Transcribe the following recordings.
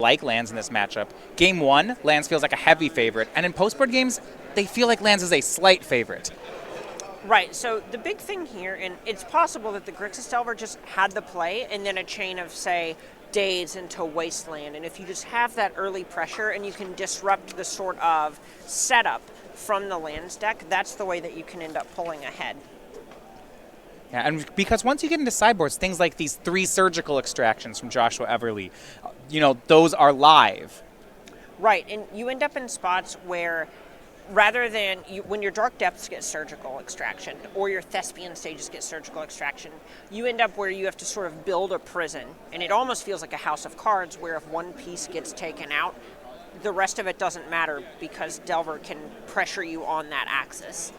like lands in this matchup. Game 1, lands feels like a heavy favorite, and in post-board games, they feel like lands is a slight favorite. Right, so the big thing here, and it's possible that the Grixis Delver just had the play and then a chain of, say, Days into Wasteland, and if you just have that early pressure and you can disrupt the sort of setup from the lands deck, that's the way that you can end up pulling ahead. Yeah, and because once you get into sideboards, things like these 3 surgical extractions from Joshua Everly, those are live. Right, and you end up in spots where rather than when your Dark Depths get surgical extraction or your Thespian stages get surgical extraction, you end up where you have to sort of build a prison, and it almost feels like a house of cards where if one piece gets taken out, the rest of it doesn't matter because Delver can pressure you on that axis.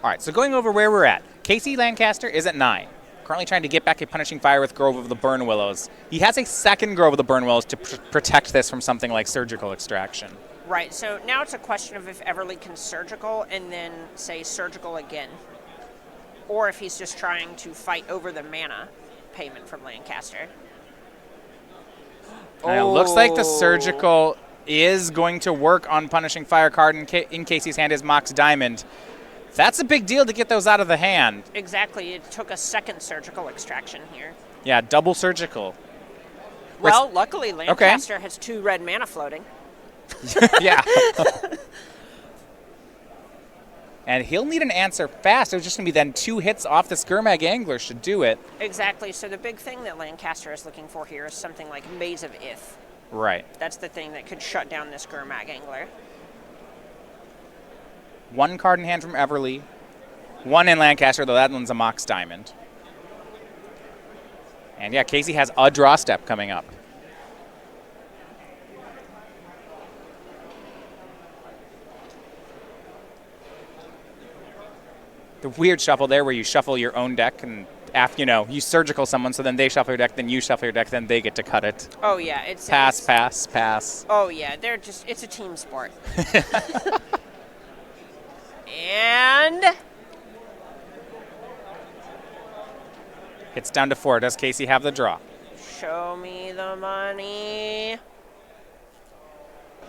All right, so going over where we're at. Casey Lancaster is at 9. Currently trying to get back a Punishing Fire with Grove of the Burn Willows. He has a second Grove of the Burn Willows to protect this from something like surgical extraction. Right, so now it's a question of if Everly can surgical and then, say, surgical again. Or if he's just trying to fight over the mana payment from Lancaster. And it looks like the surgical is going to work on Punishing Fire card in Casey's hand is Mox Diamond. That's a big deal to get those out of the hand. Exactly. It took a second surgical extraction here. Yeah, double surgical. Well, luckily Lancaster has 2 red mana floating. Yeah. And he'll need an answer fast. It's just going to be then 2 hits off the Skirmag Angler should do it. Exactly. So the big thing that Lancaster is looking for here is something like Maze of Ith. Right. That's the thing that could shut down this Skirmag Angler. 1 card in hand from Everly. 1 in Lancaster, though that one's a Mox Diamond. And yeah, Casey has a draw step coming up. The weird shuffle there where you shuffle your own deck and after, you surgical someone, so then they shuffle your deck, then you shuffle your deck, then they get to cut it. Oh yeah, it's pass. Oh yeah, it's a team sport. And it's down to 4. Does Casey have the draw? Show me the money.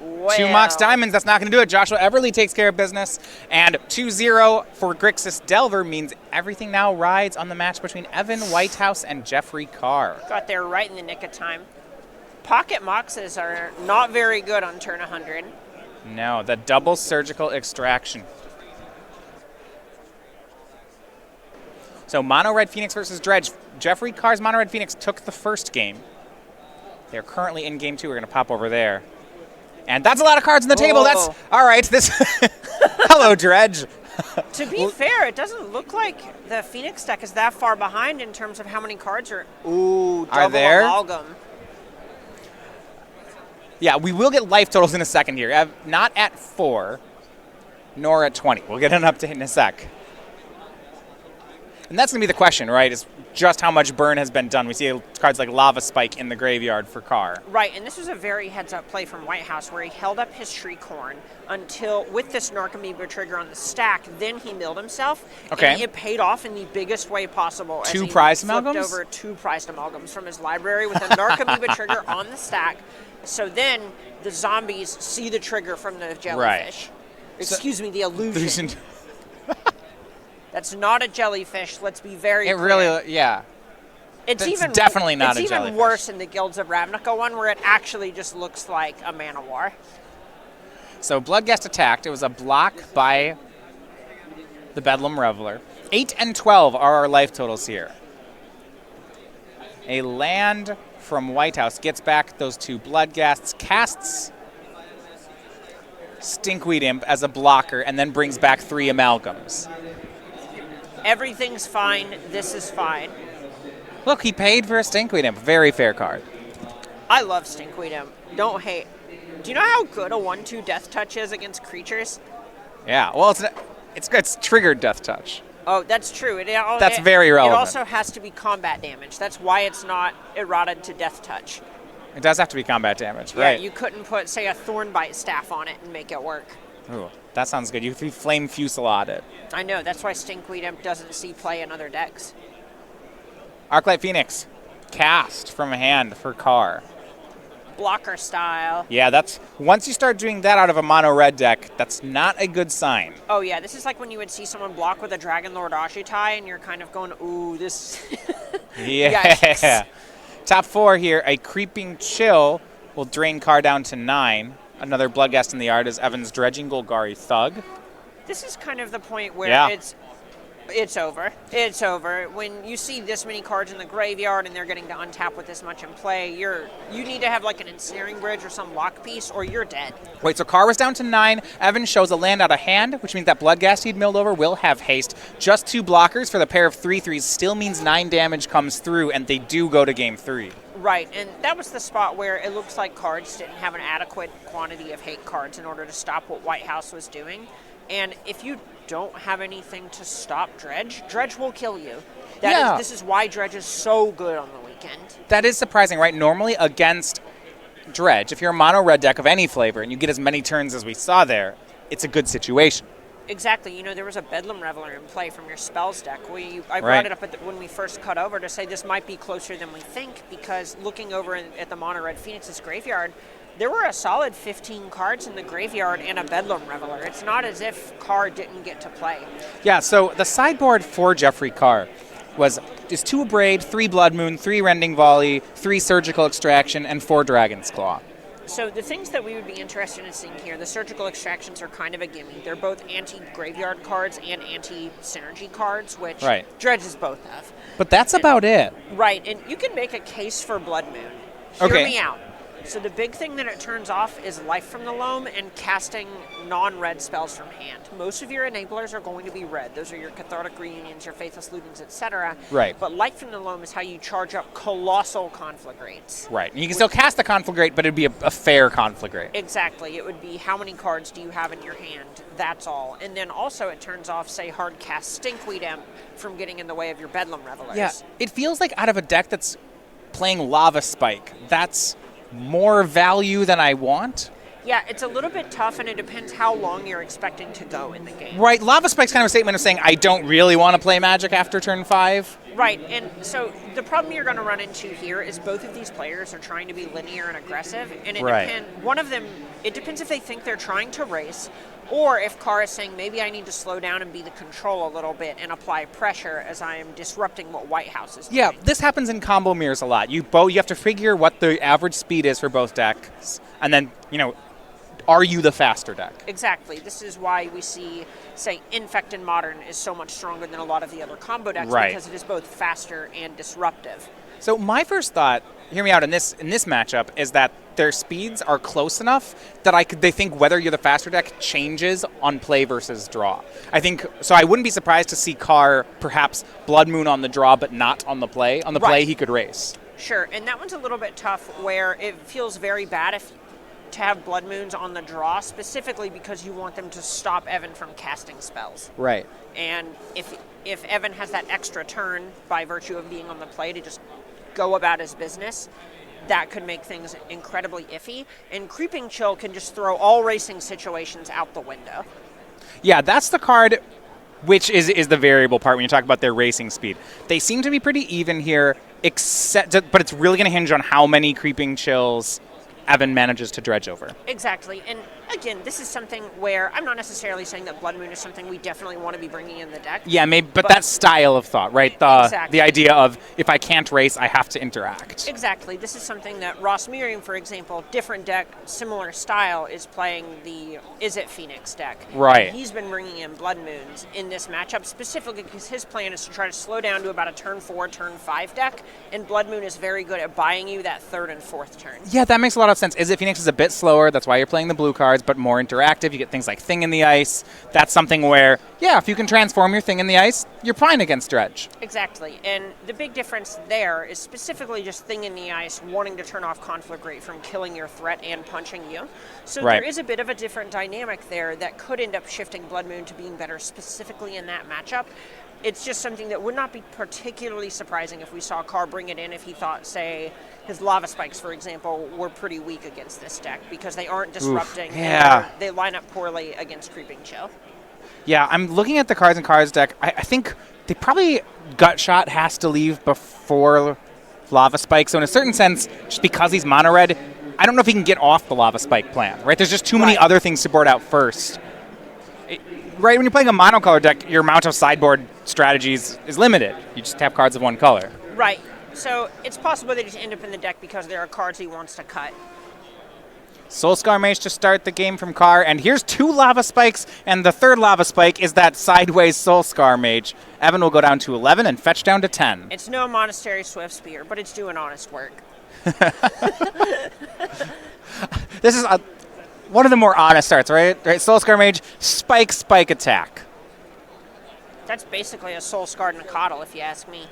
Well, 2 Mox Diamonds, that's not going to do it. Joshua Everly takes care of business. And 2-0 for Grixis Delver means everything now rides on the match between Evan Whitehouse and Jeffrey Carr. Got there right in the nick of time. Pocket Moxes are not very good on turn 100. No, the double surgical extraction. So Mono Red Phoenix versus Dredge. Jeffrey Carr's Mono Red Phoenix took the first game. They're currently in game 2. We're going to pop over there. And that's a lot of cards on the table. That's all right. This Hello, Dredge. To be fair, it doesn't look like the Phoenix deck is that far behind in terms of how many cards are. Ooh, double amalgam. Yeah, we will get life totals in a second here. Not at 4, nor at 20. We'll get an update in a sec. And that's going to be the question, right, is just how much burn has been done. We see cards like Lava Spike in the graveyard for Carr. Right, and this was a very heads-up play from Whitehouse where he held up his Shriekhorn until, with this Narcomoeba trigger on the stack, then he milled himself. Okay. And it paid off in the biggest way possible. 2 prized amalgams? Flipped over 2 prized amalgams from his library with a Narcomoeba trigger on the stack. So then the zombies see the trigger from the jellyfish. Right. Excuse me, the illusion. That's not a jellyfish. Let's be very clear. Really, yeah. It's definitely not a jellyfish. It's even worse in the Guilds of Ravnica one where it actually just looks like a Man-O-War. So Bloodghast attacked. It was a block by the Bedlam Reveler. 8 and 12 are our life totals here. A land from Whitehouse gets back those 2 Bloodghasts, casts Stinkweed Imp as a blocker, and then brings back 3 amalgams. Everything's fine. This is fine. Look, he paid for a Stinkweed Imp. Very fair card. I love Stinkweed Imp. Don't hate. Do you know how good a 1/2 Death Touch is against creatures? Yeah, well, it's triggered Death Touch. Oh, that's true. That's very relevant. It also has to be combat damage. That's why it's not eroded to Death Touch. It does have to be combat damage, yeah, right? You couldn't put, say, a Thornbite staff on it and make it work. Ooh, that sounds good. You Flame Fusillade it. I know. That's why Stinkweed Imp doesn't see play in other decks. Arclight Phoenix, cast from hand for Carr. blocker style. Yeah, that's once you start doing that out of a mono red deck, that's not a good sign. Oh yeah, this is like when you would see someone block with a Dragon Lord Ashitai, and you're kind of going, ooh, this. Yeah. Yikes. Top 4 here, a Creeping Chill will drain Carr down to 9. Another Bloodghast in the art is Evan's Dredging Golgari Thug. This is kind of the point where Yeah. it's over. It's over. When you see this many cards in the graveyard and they're getting to untap with this much in play, you need to have like an Ensnaring Bridge or some lock piece, or you're dead. Wait, so Carr was down to 9. Evan shows a land out of hand, which means that Bloodghast he'd milled over will have haste. Just 2 blockers for the pair of 3/3s still means 9 damage comes through, and they do go to game 3. Right, and that was the spot where it looks like cards didn't have an adequate quantity of hate cards in order to stop what Whitehouse was doing. And if you don't have anything to stop Dredge will kill you. This is why Dredge is so good on the weekend. That is surprising, right? Normally against Dredge, if you're a mono red deck of any flavor and you get as many turns as we saw there, it's a good situation. Exactly. You know, there was a Bedlam Reveler in play from your spells deck. I brought it up when we first cut over to say this might be closer than we think, because looking over at the Mono Red Phoenix's graveyard, there were a solid 15 cards in the graveyard and a Bedlam Reveler. It's not as if Carr didn't get to play. Yeah, so the sideboard for Jeffrey Carr is 2 Abrade, 3 Blood Moon, 3 Rending Volley, 3 Surgical Extraction, and 4 Dragon's Claw. So the things that we would be interested in seeing here, the Surgical Extractions are kind of a gimme. They're both anti-graveyard cards and anti-synergy cards, which Dredges both have. But that's about it. Right, and you can make a case for Blood Moon. Hear me out. So the big thing that it turns off is Life from the Loam and casting non-red spells from hand. Most of your enablers are going to be red. Those are your Cathartic Reunions, your Faithless Lootings, etc. Right. But Life from the Loam is how you charge up colossal Conflagrates. Right. And you can still cast the Conflagrate, but it'd be a fair Conflagrate. Exactly. It would be how many cards do you have in your hand? That's all. And then also it turns off, say, hard cast Stinkweed Imp from getting in the way of your Bedlam Revelers. Yeah. It feels like out of a deck that's playing Lava Spike, that's more value than I want. Yeah, it's a little bit tough, and it depends how long you're expecting to go in the game. Right, Lava Spike's kind of a statement of saying, I don't really want to play Magic after turn 5. Right, and so the problem you're going to run into here is both of these players are trying to be linear and aggressive, and it depends if they think they're trying to race, or if Carr is saying, maybe I need to slow down and be the control a little bit and apply pressure as I am disrupting what Whitehouse is doing. Yeah, this happens in combo mirrors a lot. You have to figure what the average speed is for both decks, and then, are you the faster deck? Exactly. This is why we see, say, Infect in Modern is so much stronger than a lot of the other combo decks, because it is both faster and disruptive. So my first thought, hear me out, in this matchup, is that their speeds are close enough that they think whether you're the faster deck changes on play versus draw. I think so. I wouldn't be surprised to see Carr perhaps Blood Moon on the draw, but not on the play. On the play, he could race. Sure, and that one's a little bit tough, where it feels very bad to have Blood Moons on the draw, specifically because you want them to stop Evan from casting spells. Right. And if Evan has that extra turn by virtue of being on the play to just go about his business, that could make things incredibly iffy. And Creeping Chill can just throw all racing situations out the window. Yeah, that's the card, which is the variable part when you talk about their racing speed. They seem to be pretty even here, but it's really going to hinge on how many Creeping Chills Evan manages to dredge over. Exactly. And again, this is something where I'm not necessarily saying that Blood Moon is something we definitely want to be bringing in the deck. Yeah, maybe, but that style of thought, right? The idea of if I can't race, I have to interact. Exactly. This is something that Ross Miriam, for example, different deck, similar style, is playing the Is It Phoenix deck. Right. And he's been bringing in Blood Moons in this matchup specifically because his plan is to try to slow down to about a turn 4, turn 5 deck, and Blood Moon is very good at buying you that 3rd and 4th turn. Yeah, that makes a lot of sense. Is It Phoenix is a bit slower, that's why you're playing the blue cards, but more interactive. You get things like Thing in the Ice. That's something where, yeah, if you can transform your Thing in the Ice, you're fine against Dredge. Exactly, and the big difference there is specifically just Thing in the Ice wanting to turn off Conflagrate from killing your threat and punching you. So there is a bit of a different dynamic there that could end up shifting Blood Moon to being better specifically in that matchup. It's just something that would not be particularly surprising if we saw Carr bring it in if he thought, say, his Lava Spikes, for example, were pretty weak against this deck because they aren't disrupting. Yeah. They line up poorly against Creeping Chill. Yeah, I'm looking at the cards in Carr's deck. I think they probably Gut Shot has to leave before Lava Spike. So in a certain sense, just because he's mono red, I don't know if he can get off the Lava Spike plan, right? There's just too many other things to board out first. Right, when you're playing a monocolor deck, your amount of sideboard strategies is limited. You just have cards of one color. Right. So it's possible they just end up in the deck because there are cards he wants to cut. Soulscar Mage to start the game from Carr, and here's 2 Lava Spikes, and the third Lava Spike is that sideways Soulscar Mage. Evan will go down to 11 and fetch down to 10. It's no Monastery Swift Spear, but it's doing honest work. This is one of the more honest starts, right? Soulscar Mage, spike, attack. That's basically a Soul Scarred and a Coddle, if you ask me.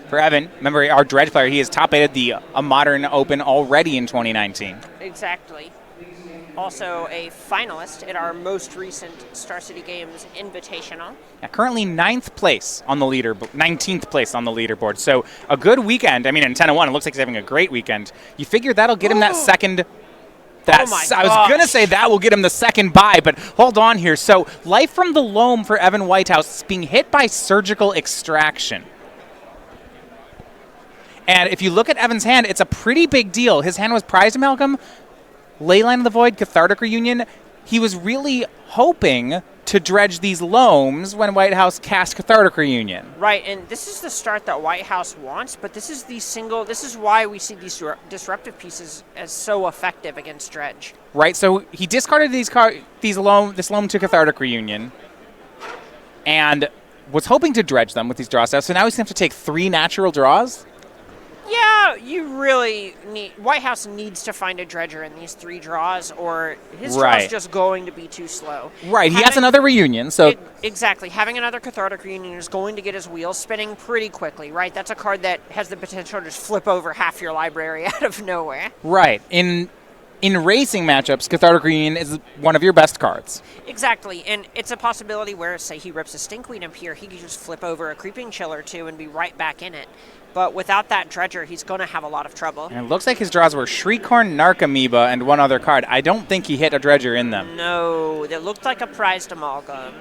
For Evan, remember our Dredge player, he has top-aided the Modern Open already in 2019. Exactly. Also a finalist at our most recent Star City Games Invitational. Yeah, currently 19th place on the leaderboard. So a good weekend. I mean, in 10-1, it looks like he's having a great weekend. You figure that'll get him that second. I was going to say that will get him the second bye, but hold on here. So Life from the Loam for Evan Whitehouse is being hit by Surgical Extraction. And if you look at Evan's hand, it's a pretty big deal. His hand was Prized Amalgam, Leyline of the Void, Cathartic Reunion. He was really hoping to dredge these loams when Whitehouse cast Cathartic Reunion. Right, and this is the start that Whitehouse wants, but this is why we see these disruptive pieces as so effective against dredge. Right, so he discarded this loam to Cathartic Reunion and was hoping to dredge them with these draw steps, so now he's going to have to take 3 natural draws? Yeah, you really need... Whitehouse needs to find a dredger in these 3 draws, or his draw's just going to be too slow. Right, he has another reunion, so... Exactly. Having another Cathartic Reunion is going to get his wheels spinning pretty quickly, right? That's a card that has the potential to just flip over half your library out of nowhere. Right. In racing matchups, Cathartic Reunion is one of your best cards. Exactly, and it's a possibility where, say, he rips a Stinkweed up here, he could just flip over a Creeping Chill or 2 and be right back in it. But without that dredger, he's going to have a lot of trouble. And it looks like his draws were Shriekhorn, Narcomoeba, and one other card. I don't think he hit a dredger in them. No, that looked like a Prized Amalgam.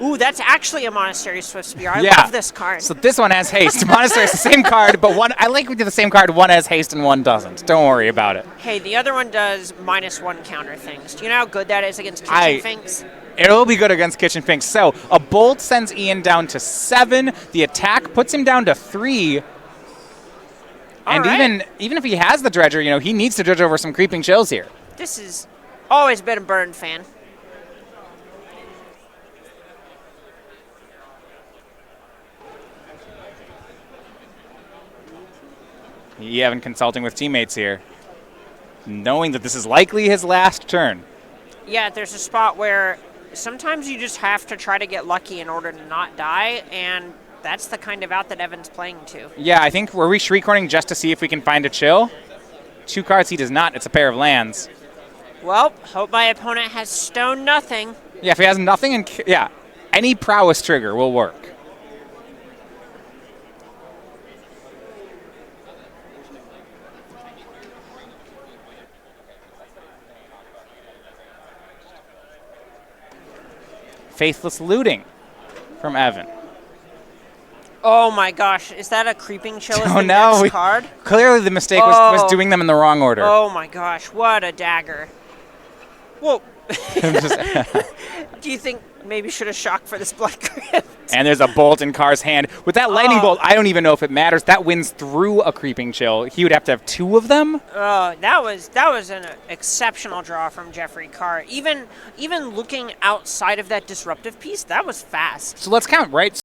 Ooh, that's actually a Monastery Swift Spear. I love this card. So this one has haste. Monastery is the same card, but I like we did the same card. One has haste and one doesn't. Don't worry about it. Hey, the other one does -1 counter things. Do you know how good that is against Kitchen Finks? It'll be good against Kitchen Finks. So a Bolt sends Ian down to 7. The attack puts him down to 3. And even if he has the dredger, he needs to dredge over some Creeping Chills here. This has always been a Burn fan. Evan consulting with teammates here, knowing that this is likely his last turn. Yeah, there's a spot where sometimes you just have to try to get lucky in order to not die, and that's the kind of out that Evan's playing to. Yeah, I think, were we Shriekhorning just to see if we can find a chill? 2 cards he does not. It's a pair of lands. Well, hope my opponent has stone nothing. Yeah, if he has nothing, any prowess trigger will work. Faithless Looting from Evan. Oh my gosh, is that a Creeping Chill as the next card? Clearly the mistake was doing them in the wrong order. Oh my gosh, what a dagger. Whoa. Do you think maybe should have shocked for this Blood Crypt? And there's a bolt in Carr's hand. With that lightning bolt, I don't even know if it matters. That wins through a Creeping Chill. He would have to have 2 of them. That was an exceptional draw from Jeffrey Carr. Even looking outside of that disruptive piece, that was fast. So let's count, right?